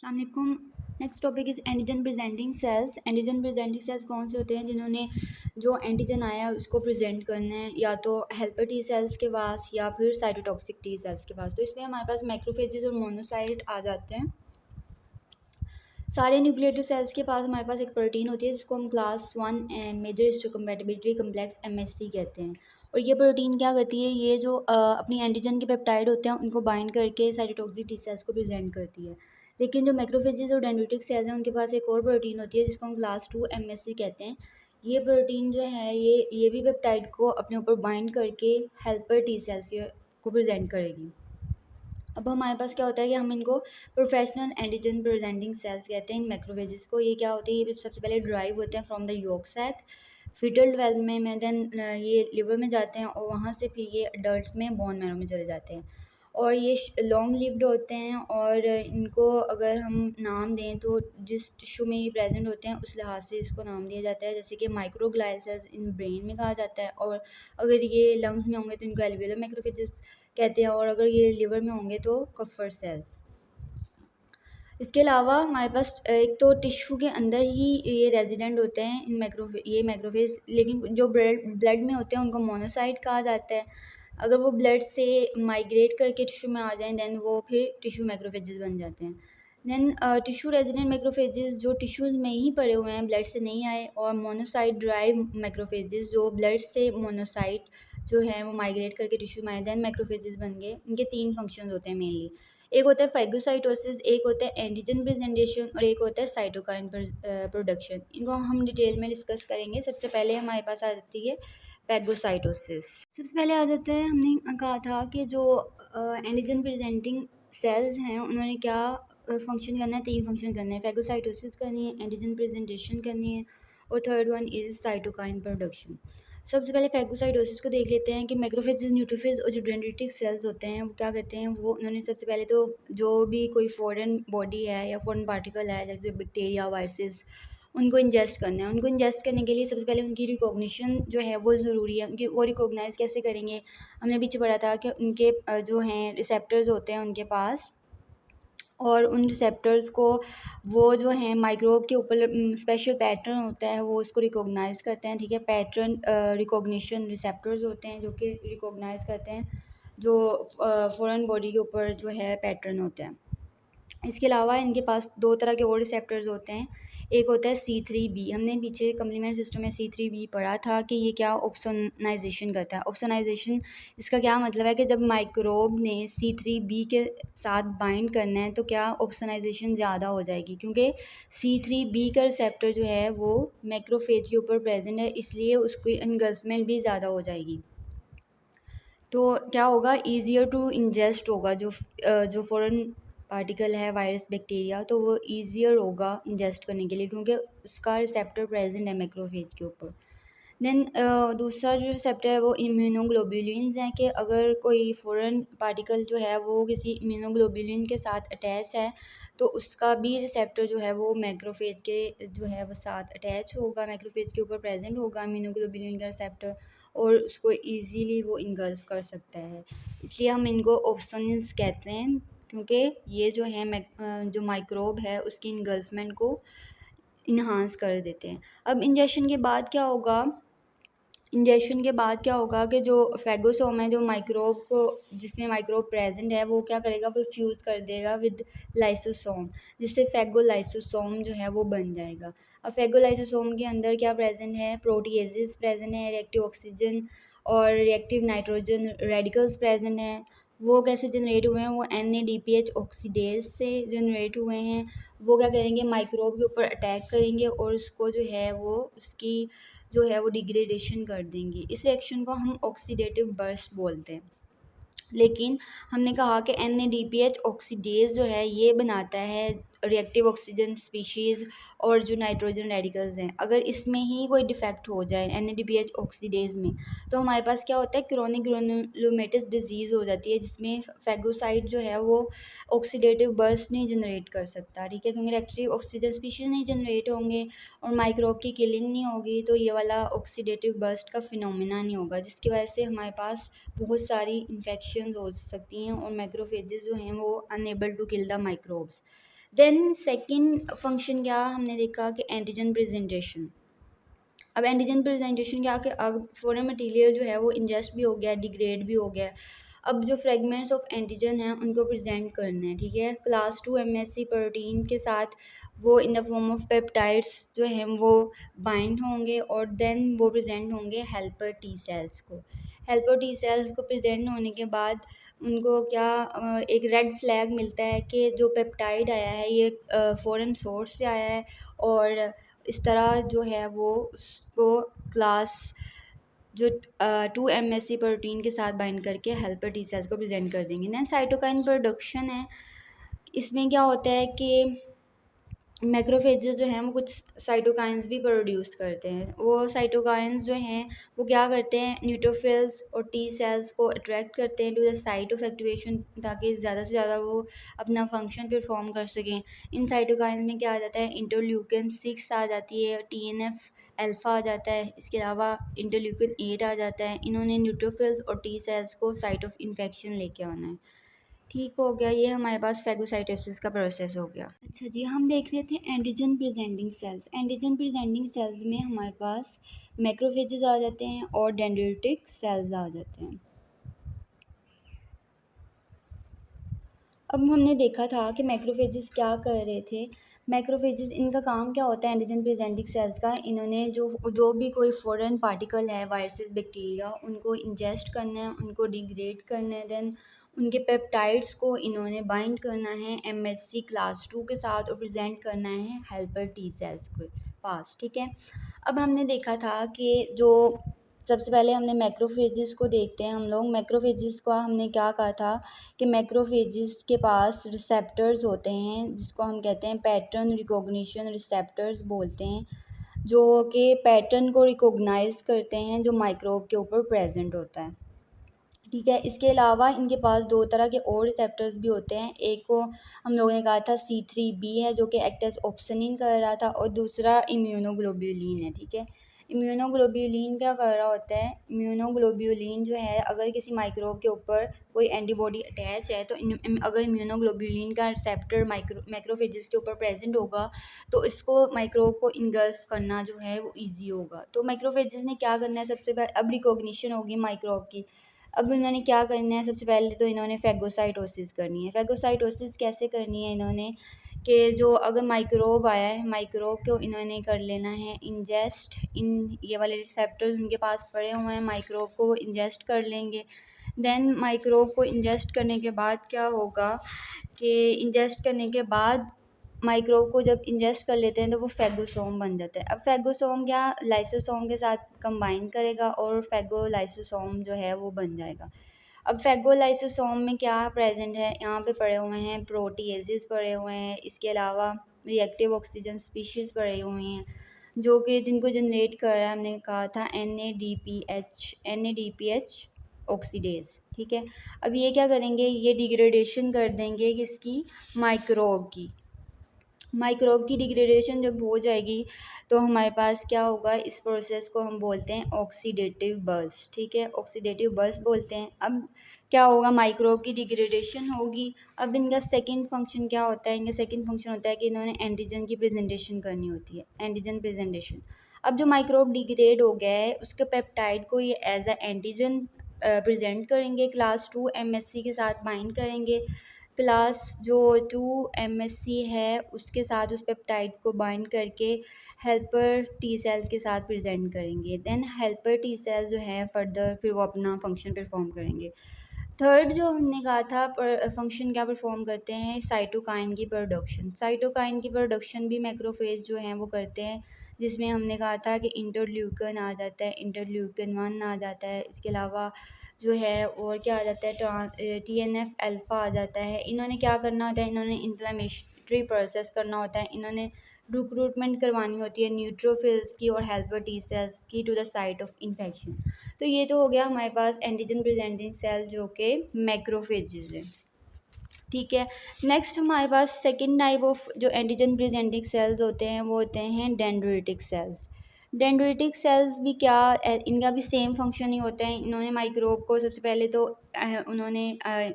अस्सलामुअलैकुम। Next topic is antigen presenting sales. Antigen presenting sales कौन से होते हैं? जिन्होंने जो एंटीजन आया है उसको प्रेजेंट करना है, या तो हेल्पर टी सेल्स के पास या फिर साइटोटॉक्सिक टी सेल्स के पास। तो इसमें हमारे पास मैक्रोफेजेस और मोनोसाइट आ जाते हैं। सारे न्यूक्लिएटेड सेल्स के पास हमारे पास एक प्रोटीन होती है जिसको हम class 1 major histocompatibility complex MHC कहते हैं। और ये प्रोटीन क्या करती है? ये जो अपनी एंटीजन के पेप्टाइड होते हैं उनको बाइंड करके साइटोटॉक्सिक टी सेल्स को प्रेजेंट करती है। लेकिन जो मैक्रोफेजेस और डेंड्रिटिक सेल्स हैं उनके पास एक और प्रोटीन होती है जिसको हम क्लास 2 MHC कहते हैं। ये प्रोटीन जो है ये भी पेप्टाइड को अपने ऊपर बाइंड करके हेल्पर टी सेल्स को प्रेजेंट करेगी। अब हमारे पास क्या होता है कि हम इनको प्रोफेशनल एंटीजन प्रेजेंटिंग सेल्स कहते हैं इन मैक्रोफेजेस को। ये क्या होते हैं? ये सबसे पहले ड्राइव होते हैं from the yolk sac, foetal development में, देन ये लिवर में जाते हैं और वहाँ से फिर ये अडल्ट में बोन मैरो में चले जाते हैं। और ये लॉन्ग लिव्ड होते हैं और इनको अगर हम नाम दें तो जिस टिश्यू में ये प्रेजेंट होते हैं उस लिहाज से इसको नाम दिया जाता है। जैसे कि माइक्रोग्लाइल सेल्स इन ब्रेन में कहा जाता है, और अगर ये लंग्स में होंगे तो इनको एल्वियोलर मैक्रोफेजेस कहते हैं, और अगर ये लिवर में होंगे तो कफर सेल्स। इसके अलावा हमारे पास एक तो टिश्यू के अंदर ही ये रेजिडेंट होते हैं ये मैक्रोफेज, लेकिन जो ब्लड में होते हैं उनको मोनोसाइट कहा जाता है। अगर वो ब्लड से माइग्रेट करके टिश्यू में आ जाएं देन वो फिर टिश्यू मैक्रोफेजेस बन जाते हैं। देन टिश्यू रेजिडेंट मैक्रोफेजेस जो टिश्यूज़ में ही पड़े हुए हैं, ब्लड से नहीं आए, और मोनोसाइट ड्राइव मैक्रोफेजेस जो ब्लड से मोनोसाइट जो है वो माइग्रेट करके टिश्यू में आए देन मैक्रोफेजेस बन गए। इनके 3 फंक्शन होते हैं मेनली। एक होता है फैगोसाइटोसिस, एक होता है एंटीजन प्रेजेंटेशन और एक होता है साइटोकाइन प्रोडक्शन। इनको हम डिटेल में डिस्कस करेंगे। सबसे पहले हमारे पास आ जाती है फैगोसाइटोसिस। सबसे पहले आ जाता है, हमने कहा था कि जो एंटीजन प्रेजेंटिंग सेल्स हैं उन्होंने क्या फंक्शन करना है? 3 फंक्शन करना है। फैगोसाइटोसिस करनी है, एंटीजन प्रेजेंटेशन करनी है, और third one is cytokine production. सबसे पहले फैगोसाइटोसिस को देख लेते हैं कि मैक्रोफेजेस, न्यूट्रोफिल्स और जो डेंड्रिटिक सेल्स होते हैं वो क्या करते हैं? वो उन्होंने सबसे पहले तो जो भी कोई फॉरेन बॉडी है या फॉरेन पार्टिकल है जैसे बैक्टीरिया, वायरसेस, उनको इंजेस्ट करना है। उनको इंजेस्ट करने के लिए सबसे पहले उनकी रिकॉग्निशन जो है वो ज़रूरी है। उनकी वो रिकॉग्नाइज़ कैसे करेंगे? हमने पीछे पढ़ा था कि उनके जो हैं रिसेप्टर्स होते हैं उनके पास, और उन रिसेप्टर्स को वो जो हैं माइक्रोब के ऊपर स्पेशल पैटर्न होता है वो उसको रिकॉग्नाइज़ करते हैं। ठीक है, पैटर्न रिकॉग्निशन रिसेप्टर्स होते हैं जो कि रिकॉग्नाइज़ करते हैं जो फॉरेन बॉडी के ऊपर जो है पैटर्न होते हैं। इसके अलावा इनके पास 2 तरह के और रिसेप्टर्स होते हैं। एक होता है C3b। हमने पीछे कम्प्लीमेंट सिस्टम में C3b पढ़ा था कि ये क्या ऑप्सोनाइजेशन करता है। ऑप्सोनाइजेशन इसका क्या मतलब है कि जब माइक्रोब ने C3b के साथ बाइंड करना है तो क्या ऑप्सोनाइजेशन ज़्यादा हो जाएगी, क्योंकि C3b का रिसेप्टर जो है वो मैक्रोफेज के ऊपर प्रेजेंट है, इसलिए उसकी इनगल्फमेंट भी ज़्यादा हो जाएगी। तो क्या होगा? ईज़ियर टू इंजेस्ट होगा जो फॉरेन पार्टिकल है, वायरस, बैक्टीरिया, तो वो ईज़ियर होगा इंजेस्ट करने के लिए क्योंकि उसका रिसेप्टर प्रेजेंट है मैक्रोफेज के ऊपर। देन दूसरा जो रिसेप्टर है वो इम्यूनोग्लोबुलिन्स हैं कि अगर कोई फॉरेन पार्टिकल जो है वो किसी इम्यूनोग्लोबुलिन के साथ अटैच है तो उसका भी रिसेप्टर जो है वो मैक्रोफेज के जो है वो साथ अटैच होगा, मैक्रोफेज के ऊपर प्रेजेंट होगा इम्यूनोग्लोबुलिन का रिसेप्टर, और उसको इजीली वो इनगल्फ कर सकता है। इसलिए हम इनको ऑप्सोनिन्स कहते हैं, क्योंकि ये जो है जो माइक्रोब है उसकी इनगल्फमेंट को इन्हांस कर देते हैं। अब इंजेक्शन के बाद क्या होगा कि जो फैगोसोम है, जो माइक्रोब को जिसमें माइक्रोब प्रेजेंट है, वो क्या करेगा? वो फ्यूज़ कर देगा विद लाइसोसोम, जिससे फैगोलाइसोसोम जो है वो बन जाएगा। अब फैगोलाइसोसोम के अंदर क्या प्रेजेंट है? प्रोटीएजेस प्रेजेंट है, रिएक्टिव ऑक्सीजन और रिएक्टिव नाइट्रोजन रेडिकल्स प्रेजेंट हैं। वो कैसे जनरेट हुए हैं? वो NADPH ऑक्सीडेज से जनरेट हुए हैं। वो क्या करेंगे? माइक्रोब के ऊपर अटैक करेंगे और उसको जो है वो उसकी जो है वो डिग्रेडेशन कर देंगी। इस रिएक्शन को हम ऑक्सीडेटिव बर्स्ट बोलते हैं। लेकिन हमने कहा कि NADPH ऑक्सीडेज जो है ये बनाता है रिएक्टिव ऑक्सीजन स्पीशीज़ और जो नाइट्रोजन रेडिकल्स हैं, अगर इसमें ही कोई डिफेक्ट हो जाए NADPH ऑक्सीडेज में, तो हमारे पास क्या होता है? क्रोनिक ग्रेनुलोमेटस डिजीज़ हो जाती है, जिसमें फैगोसाइट जो है वो ऑक्सीडेटिव बर्स्ट नहीं जनरेट कर सकता। ठीक है, क्योंकि रिएक्टिव ऑक्सीजन स्पीशीज़ नहीं जनरेट होंगे और माइक्रोब की किलिंग नहीं होगी तो ये वाला ऑक्सीडेटिव बर्स्ट का फिनोमिना नहीं होगा, जिसकी वजह से हमारे पास बहुत सारी इन्फेक्शन हो सकती हैं और मैक्रोफेजेस जो हैं वो unable to kill the microbes. Then second function क्या हमने देखा कि एंटीजन प्रेजेंटेशन। अब एंटीजन प्रेजेंटेशन क्या कि अब फॉरेन मटेरियल जो है वो इंजेस्ट भी हो गया, डिग्रेड भी हो गया। अब जो फ्रेगमेंट्स ऑफ एंटीजन हैं उनको प्रेजेंट करना है, ठीक है। क्लास 2 एमएससी प्रोटीन के साथ वो in the form of peptides जो हैं वो बाइंड होंगे और देन वो प्रेजेंट होंगे हेल्पर टी सेल्स को। हेल्पर टी सेल्स को प्रेजेंट होने के बाद उनको क्या एक रेड फ्लैग मिलता है कि जो पेप्टाइड आया है ये फॉरेन सोर्स से आया है, और इस तरह जो है वो उसको क्लास जो 2 MSC प्रोटीन के साथ बाइंड करके हेल्पर टी सेल्स को प्रेजेंट कर देंगे। दैन साइटोकाइन प्रोडक्शन है। इसमें क्या होता है कि मैक्रोफेजेस जो हैं वो कुछ साइटोकाइंस भी प्रोड्यूस करते हैं। वो साइटोकाइंस जो हैं वो क्या करते हैं, न्यूट्रोफिल्स और टी सेल्स को अट्रैक्ट करते हैं to the site of activation, ताकि ज़्यादा से ज़्यादा वो अपना फंक्शन परफॉर्म कर सकें। इन साइटोकाइंस में क्या आ जाता है, इंटरल्यूकिन 6 आ जाती है, TNF अल्फ़ा आ जाता है, इसके अलावा इंटरल्यूकिन 8 आ जाता है। इन्होंने न्यूट्रोफिल्स और टी सेल्स को साइट ऑफ इन्फेक्शन लेके आना है। ठीक हो गया, ये हमारे पास फैगोसाइटोसिस का प्रोसेस हो गया। अच्छा जी, हम देख रहे थे antigen presenting sales. Antigen presenting sales में हमारे पास मैक्रोफेजेस आ जाते हैं और डेंड्रिटिक सेल्स आ जाते हैं। अब हमने देखा था कि मैक्रोफेजेस क्या कर रहे थे। मैक्रोफेजेस इनका काम क्या होता है एंटीजन प्रेजेंटिंग सेल्स का, इन्होंने जो भी कोई फॉरेन पार्टिकल है, वायरसेस, बैक्टीरिया, उनको इंजेस्ट करना है, उनको डिग्रेड करना है। देन उनके पेप्टाइड्स को इन्होंने बाइंड करना है MSC क्लास 2 के साथ और प्रेजेंट करना है हेल्पर टी सेल्स के पास, ठीक है। अब हमने देखा था कि जो सबसे पहले हमने मैक्रोफेजेस को देखते हैं हम लोग। मैक्रोफेजेस का हमने क्या कहा था कि मैक्रोफेजेस के पास रिसेप्टर्स होते हैं जिसको हम कहते हैं पैटर्न रिकॉग्निशन रिसेप्टर्स बोलते हैं, जो कि पैटर्न को रिकॉग्नाइज करते हैं जो माइक्रोब के ऊपर प्रेजेंट होता है, ठीक है। इसके अलावा इनके पास दो तरह के और रिसेप्टर्स भी होते हैं। एक को हम लोगों ने कहा था C3b है जो कि एक्ट एज ऑप्सनिन कर रहा था, और दूसरा इम्यूनोग्लोब्यूलिन है, ठीक है। इम्यूनोग्लोब्यूलिन क्या कर रहा होता है, इम्यूनोग्लोब्यूलिन जो है अगर किसी माइक्रोब के ऊपर कोई एंटीबॉडी अटैच है तो अगर इम्यूनोग्लोब्यूलिन का रिसेप्टर मैक्रोफेजेस के ऊपर प्रेजेंट होगा तो इसको माइक्रोब को इनगल्फ करना जो है वो ईजी होगा। तो माइक्रोफेजेस ने क्या करना है, सबसे पहले अब रिकॉग्निशन होगी माइक्रोब की। अब इन्होंने क्या करना है, सबसे पहले तो इन्होंने फैगोसाइटोसिस करनी है। फैगोसाइटोसिस कैसे करनी है इन्होंने, कि जो अगर माइक्रोब आया है माइक्रोब को इन्होंने कर लेना है इंजेस्ट। इन ये वाले रिसेप्टर्स उनके पास पड़े हुए हैं, माइक्रोब को वो इंजेस्ट कर लेंगे। देन माइक्रोब को इंजेस्ट करने के बाद क्या होगा कि इंजेस्ट करने के बाद माइक्रोब को जब इंजेस्ट कर लेते हैं तो वो फैगोसोम बन जाता है। अब फैगोसोम क्या लाइसोसोम के साथ कंबाइन करेगा और फैगोलाइसोसोम जो है वो बन जाएगा। अब फैगोलाइसोसोम में क्या प्रेजेंट है, यहाँ पे पड़े हुए हैं प्रोटीएजेस पड़े हुए हैं, इसके अलावा रिएक्टिव ऑक्सीजन स्पीशीज़ पड़े हुए हैं जो कि जिनको जनरेट कर रहा है, हमने कहा था NADPH ऑक्सीडेज, ठीक है। अब ये क्या करेंगे, ये डिग्रेडेशन कर देंगे किसकी, माइक्रोब की। माइक्रोब की डिग्रेडेशन जब हो जाएगी तो हमारे पास क्या होगा, इस प्रोसेस को हम बोलते हैं ऑक्सीडेटिव बर्स्ट, ठीक है, ऑक्सीडेटिव बर्स्ट बोलते हैं। अब क्या होगा, माइक्रोब की डिग्रेडेशन होगी। अब इनका सेकंड फंक्शन क्या होता है, इनका सेकंड फंक्शन होता है कि इन्होंने एंटीजन की प्रेजेंटेशन करनी होती है, एंटीजन प्रेजेंटेशन। अब जो माइक्रोब डिग्रेड हो गया है उसके पेप्टाइड को ये एज अ एंटीजन प्रेजेंट करेंगे, क्लास 2 MSC के साथ बाइंड करेंगे। क्लास जो 2 MSC है उसके साथ उस पेप्टाइड को बाइंड करके हेल्पर टी सेल्स के साथ प्रेजेंट करेंगे। देन हेल्पर टी सेल जो है फर्दर फिर वो अपना फंक्शन परफॉर्म करेंगे। थर्ड जो हमने कहा था फंक्शन क्या परफॉर्म करते हैं, साइटोकाइन की प्रोडक्शन। साइटोकाइन की प्रोडक्शन भी मैक्रोफेज जो हैं वो करते हैं, जिसमें हमने कहा था कि इंटरल्यूकन आ जाता है, इंटरल्यूकन 1 आ जाता है, इसके अलावा जो है और क्या आ जाता है, TNF अल्फ़ा आ जाता है। इन्होंने क्या करना होता है, इन्होंने इन्फ्लेमेटरी प्रोसेस करना होता है, इन्होंने रिक्रूटमेंट करवानी होती है न्यूट्रोफिल्स की और हेल्पर टी सेल्स की to the site of infection. तो ये तो हो गया हमारे पास एंटीजन प्रेजेंटिंग सेल जो कि मैक्रोफेजेस है, ठीक है। नेक्स्ट हमारे पास सेकेंड टाइप ऑफ जो एंटीजन प्रेजेंटिंग सेल्स होते हैं वो होते हैं डेंड्रिटिक सेल्स। डेंड्रिटिक सेल्स भी क्या इनका भी सेम फंक्शन ही होता है। इन्होंने माइक्रोब को सबसे पहले तो उन्होंने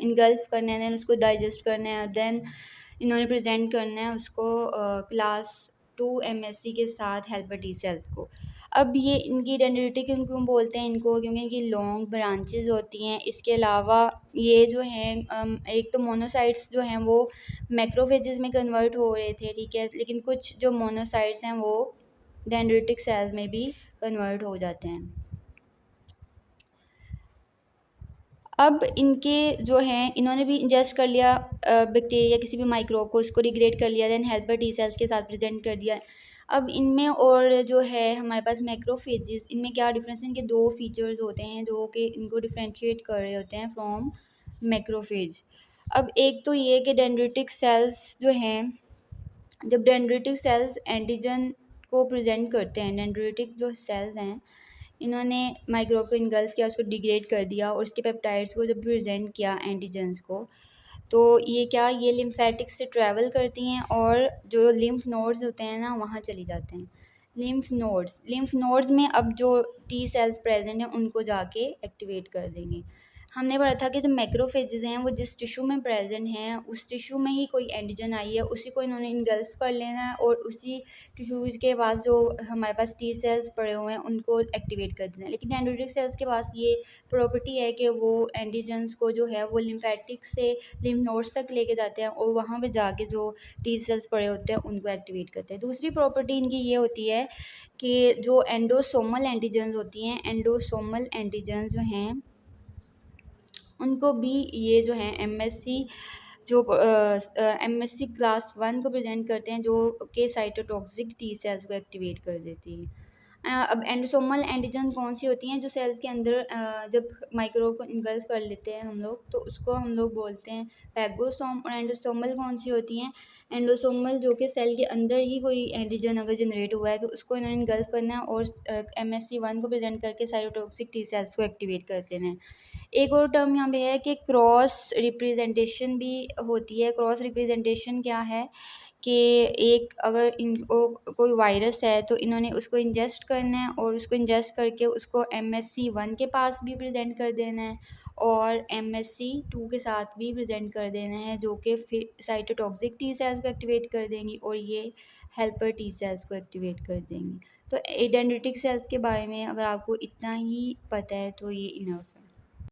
इनगल्फ करना है, देन उसको डाइजेस्ट करना है, देन इन्होंने प्रेजेंट करना है उसको क्लास 2 MSc के साथ हेल्पर टी सेल्स को। अब ये इनकी डेंड्रिटिक क्यों बोलते हैं इनको, क्योंकि इनकी लॉन्ग ब्रांचेज होती हैं। इसके अलावा ये जो हैं एक तो मोनोसाइट्स जो हैं वो मैक्रोफेजेस में कन्वर्ट हो रहे थे, ठीक है, लेकिन कुछ जो मोनोसाइट्स हैं वो डेंड्रिटिक सेल्स में भी कन्वर्ट हो जाते हैं। अब इनके जो हैं इन्होंने भी इंजेस्ट कर लिया बैक्टीरिया किसी भी माइक्रोब को, उसको डिग्रेड कर लिया, देन हेल्पर टी सेल्स के साथ प्रेजेंट कर दिया। अब इनमें और जो है हमारे पास मैक्रोफेजेस, इनमें क्या डिफरेंस है, इनके दो फीचर्स होते हैं जो कि इनको डिफ्रेंशिएट कर रहे होते हैं फ्रॉम मैक्रोफेज। अब एक तो ये कि डेंड्रिटिक सेल्स जो हैं, जब डेंड्रिटिक सेल्स एंटीजन को प्रेजेंट करते हैं, डेंड्रिटिक जो सेल्स हैं इन्होंने माइक्रोब को इनगल्फ किया, उसको डिग्रेड कर दिया और उसके पेप्टाइड्स को जब प्रेजेंट किया एंटीजन्स को, तो ये लिम्फेटिक्स से ट्रैवल करती हैं और जो लिम्फ नोड्स होते हैं ना वहाँ चली जाते हैं। लिम्फ नोड्स में अब जो टी सेल्स प्रेजेंट हैं उनको जाके एक्टिवेट कर देंगे। हमने पढ़ा था कि जो मैक्रोफेजेस हैं वो जिस टिश्यू में प्रेजेंट हैं उस टिश्यू में ही कोई एंटीजन आई है उसी को इन्होंने इनगल्फ कर लेना है और उसी टिश्यूज़ के पास जो हमारे पास टी सेल्स पड़े हुए हैं उनको एक्टिवेट कर देना है। लेकिन डेंड्रिटिक सेल्स के पास ये प्रॉपर्टी है कि वो एंटीजन्स को जो है वो लिम्फेटिक से लिम्फ नोड्स तक लेके जाते हैं और वहाँ पे जाके जो टी सेल्स पड़े होते हैं उनको एक्टिवेट करते हैं। दूसरी प्रॉपर्टी इनकी ये होती है कि जो एंडोसोमल एंटीजन्स होती हैं, एंडोसोमल एंटीजन्स जो हैं उनको भी ये जो है MSc क्लास 1 को प्रेजेंट करते हैं जो कि साइटोटॉक्सिक टी सेल्स को एक्टिवेट कर देती है। अब एंडोसोमल एंटीजन कौन सी होती हैं, जो सेल्स के अंदर जब माइक्रोब को इनगल्फ कर लेते हैं हम लोग तो उसको हम लोग बोलते हैं पैगोसोम। और एंडोसोमल कौन सी होती हैं, एंडोसोमल जो कि सेल के अंदर ही कोई एंटीजन अगर जनरेट हुआ है तो उसको इन्होंने इनगल्फ करना है और MSc1 को प्रेजेंट करके साइटोटॉक्सिक टी सेल्स को एक्टिवेट कर देना है। एक और टर्म यहाँ पे है कि क्रॉस रिप्रेजेंटेशन भी होती है। क्रॉस रिप्रेजेंटेशन क्या है कि एक अगर इनको कोई वायरस है तो इन्होंने उसको इंजेस्ट करना है और उसको इंजेस्ट करके उसको MSc1 के पास भी प्रेजेंट कर देना है और MSc2 के साथ भी प्रेजेंट कर देना है, जो कि फिर साइटोटॉक्सिक टी सेल्स को एक्टिवेट कर देंगी और ये हेल्पर टी सेल्स को एक्टिवेट कर देंगी। तो डेंड्रिटिक सेल्स के बारे में अगर आपको इतना ही पता है तो ये इनफ